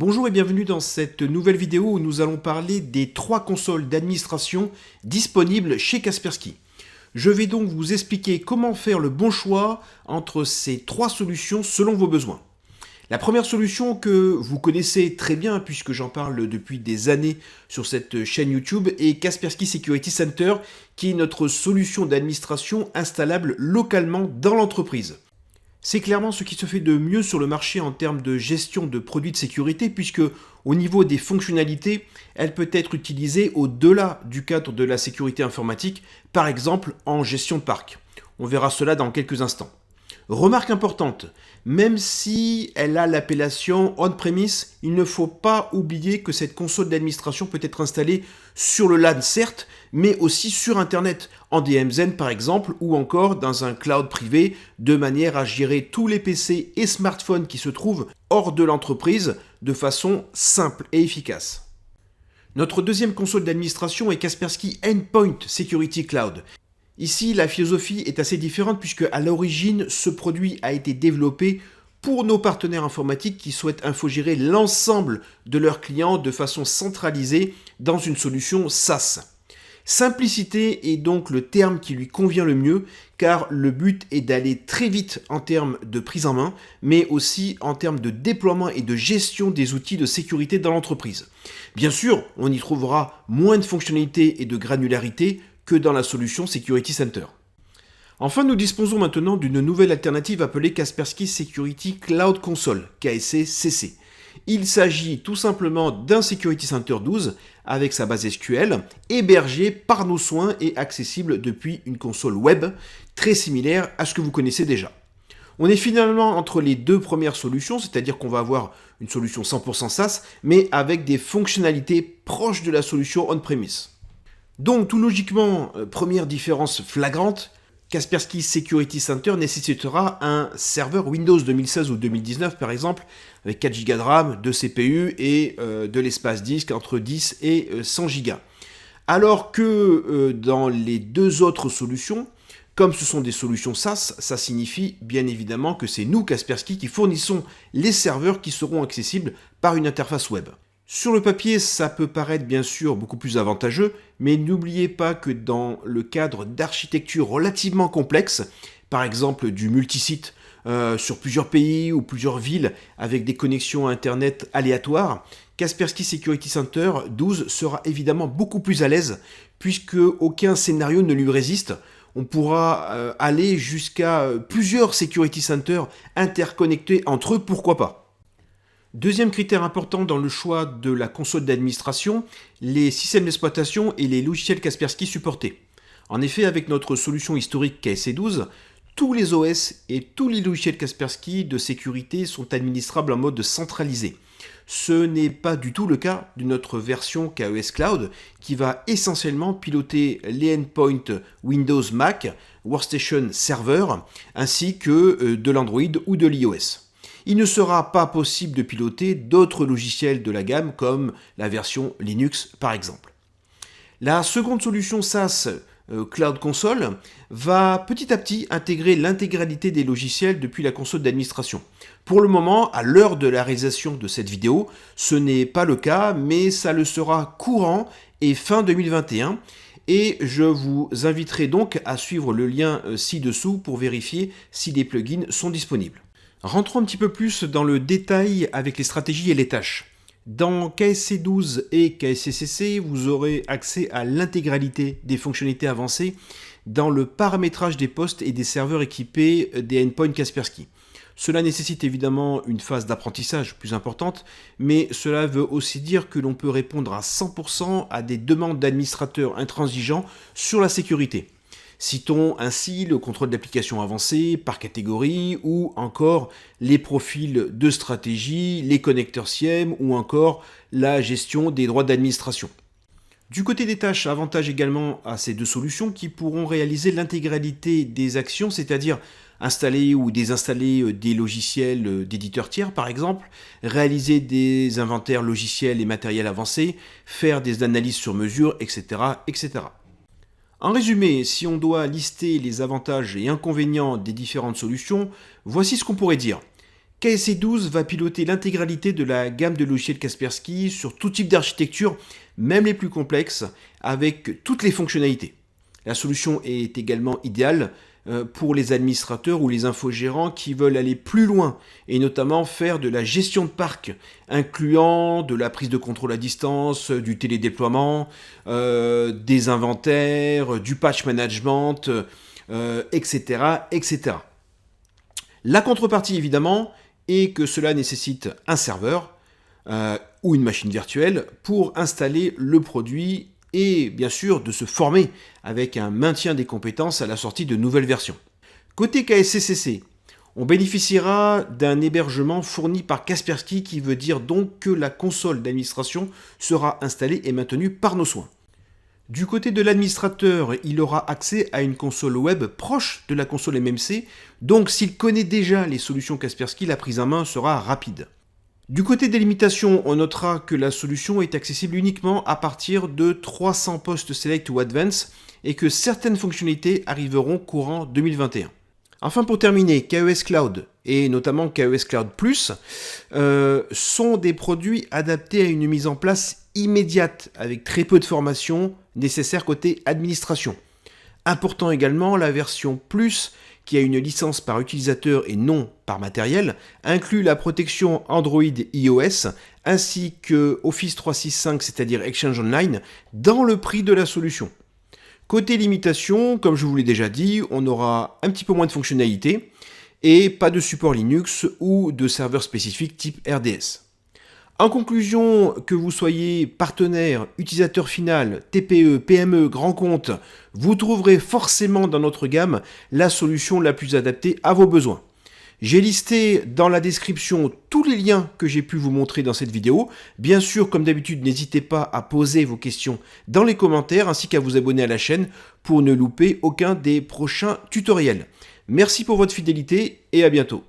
Bonjour et bienvenue dans cette nouvelle vidéo où nous allons parler des 3 consoles d'administration disponibles chez Kaspersky. Je vais donc vous expliquer comment faire le bon choix entre ces 3 solutions selon vos besoins. La première solution que vous connaissez très bien puisque j'en parle depuis des années sur cette chaîne YouTube est Kaspersky Security Center qui est notre solution d'administration installable localement dans l'entreprise. C'est clairement ce qui se fait de mieux sur le marché en termes de gestion de produits de sécurité puisque au niveau des fonctionnalités, elle peut être utilisée au-delà du cadre de la sécurité informatique, par exemple en gestion de parc. On verra cela dans quelques instants. Remarque importante, même si elle a l'appellation on-premise, il ne faut pas oublier que cette console d'administration peut être installée sur le LAN certes, mais aussi sur Internet, en DMZ par exemple, ou encore dans un cloud privé, de manière à gérer tous les PC et smartphones qui se trouvent hors de l'entreprise de façon simple et efficace. Notre deuxième console d'administration est Kaspersky Endpoint Security Cloud. Ici, la philosophie est assez différente puisque à l'origine, ce produit a été développé pour nos partenaires informatiques qui souhaitent infogérer l'ensemble de leurs clients de façon centralisée dans une solution SaaS. Simplicité est donc le terme qui lui convient le mieux car le but est d'aller très vite en termes de prise en main mais aussi en termes de déploiement et de gestion des outils de sécurité dans l'entreprise. Bien sûr, on y trouvera moins de fonctionnalités et de granularité que dans la solution Security Center. Enfin, nous disposons maintenant d'une nouvelle alternative appelée Kaspersky Security Cloud Console, KSCCC. Il s'agit tout simplement d'un Security Center 12 avec sa base SQL, hébergé par nos soins et accessible depuis une console web très similaire à ce que vous connaissez déjà. On est finalement entre les deux premières solutions, c'est-à-dire qu'on va avoir une solution 100% SaaS, mais avec des fonctionnalités proches de la solution on-premise. Donc tout logiquement, première différence flagrante, Kaspersky Security Center nécessitera un serveur Windows 2016 ou 2019 par exemple, avec 4 Go de RAM, 2 CPU et de l'espace disque entre 10 et 100 Go. Alors que dans les deux autres solutions, comme ce sont des solutions SaaS, ça signifie bien évidemment que c'est nous, Kaspersky, qui fournissons les serveurs qui seront accessibles par une interface web. Sur le papier, ça peut paraître bien sûr beaucoup plus avantageux, mais n'oubliez pas que dans le cadre d'architecture relativement complexe, par exemple du multisite sur plusieurs pays ou plusieurs villes avec des connexions Internet aléatoires, Kaspersky Security Center 12 sera évidemment beaucoup plus à l'aise puisque aucun scénario ne lui résiste. On pourra aller jusqu'à plusieurs Security Centers interconnectés entre eux, pourquoi pas. Deuxième critère important dans le choix de la console d'administration, les systèmes d'exploitation et les logiciels Kaspersky supportés. En effet, avec notre solution historique KSC12, tous les OS et tous les logiciels Kaspersky de sécurité sont administrables en mode centralisé. Ce n'est pas du tout le cas de notre version KES Cloud qui va essentiellement piloter les endpoints Windows Mac, Workstation Server ainsi que de l'Android ou de l'iOS. Il ne sera pas possible de piloter d'autres logiciels de la gamme comme la version Linux par exemple. La seconde solution SaaS Cloud Console va petit à petit intégrer l'intégralité des logiciels depuis la console d'administration. Pour le moment, à l'heure de la réalisation de cette vidéo, ce n'est pas le cas, mais ça le sera courant et fin 2021. Et je vous inviterai donc à suivre le lien ci-dessous pour vérifier si les plugins sont disponibles. Rentrons un petit peu plus dans le détail avec les stratégies et les tâches. Dans KSC12 et KSCCC, vous aurez accès à l'intégralité des fonctionnalités avancées dans le paramétrage des postes et des serveurs équipés des endpoints Kaspersky. Cela nécessite évidemment une phase d'apprentissage plus importante, mais cela veut aussi dire que l'on peut répondre à 100% à des demandes d'administrateurs intransigeants sur la sécurité. Citons ainsi le contrôle d'applications avancées par catégorie ou encore les profils de stratégie, les connecteurs SIEM ou encore la gestion des droits d'administration. Du côté des tâches, avantage également à ces deux solutions qui pourront réaliser l'intégralité des actions, c'est-à-dire installer ou désinstaller des logiciels d'éditeurs tiers par exemple, réaliser des inventaires logiciels et matériels avancés, faire des analyses sur mesure, etc. etc. En résumé, si on doit lister les avantages et inconvénients des différentes solutions, voici ce qu'on pourrait dire. KSE12 va piloter l'intégralité de la gamme de logiciels Kaspersky sur tout type d'architecture, même les plus complexes, avec toutes les fonctionnalités. La solution est également idéale pour les administrateurs ou les infogérants qui veulent aller plus loin et notamment faire de la gestion de parc, incluant de la prise de contrôle à distance, du télédéploiement, des inventaires, du patch management, etc., etc. La contrepartie, évidemment, est que cela nécessite un serveur ou une machine virtuelle pour installer le produit et bien sûr de se former avec un maintien des compétences à la sortie de nouvelles versions. Côté KSCCC, on bénéficiera d'un hébergement fourni par Kaspersky qui veut dire donc que la console d'administration sera installée et maintenue par nos soins. Du côté de l'administrateur, il aura accès à une console web proche de la console MMC, donc s'il connaît déjà les solutions Kaspersky, la prise en main sera rapide. Du côté des limitations, on notera que la solution est accessible uniquement à partir de 300 postes Select ou Advance et que certaines fonctionnalités arriveront courant 2021. Enfin, pour terminer, KES Cloud et notamment KES Cloud Plus sont des produits adaptés à une mise en place immédiate avec très peu de formation nécessaire côté administration. Important également, la version Plus qui a une licence par utilisateur et non par matériel, inclut la protection Android et iOS, ainsi que Office 365, c'est-à-dire Exchange Online, dans le prix de la solution. Côté limitation, comme je vous l'ai déjà dit, on aura un petit peu moins de fonctionnalités et pas de support Linux ou de serveur spécifique type RDS. En conclusion, que vous soyez partenaire, utilisateur final, TPE, PME, grand compte, vous trouverez forcément dans notre gamme la solution la plus adaptée à vos besoins. J'ai listé dans la description tous les liens que j'ai pu vous montrer dans cette vidéo. Bien sûr, comme d'habitude, n'hésitez pas à poser vos questions dans les commentaires ainsi qu'à vous abonner à la chaîne pour ne louper aucun des prochains tutoriels. Merci pour votre fidélité et à bientôt.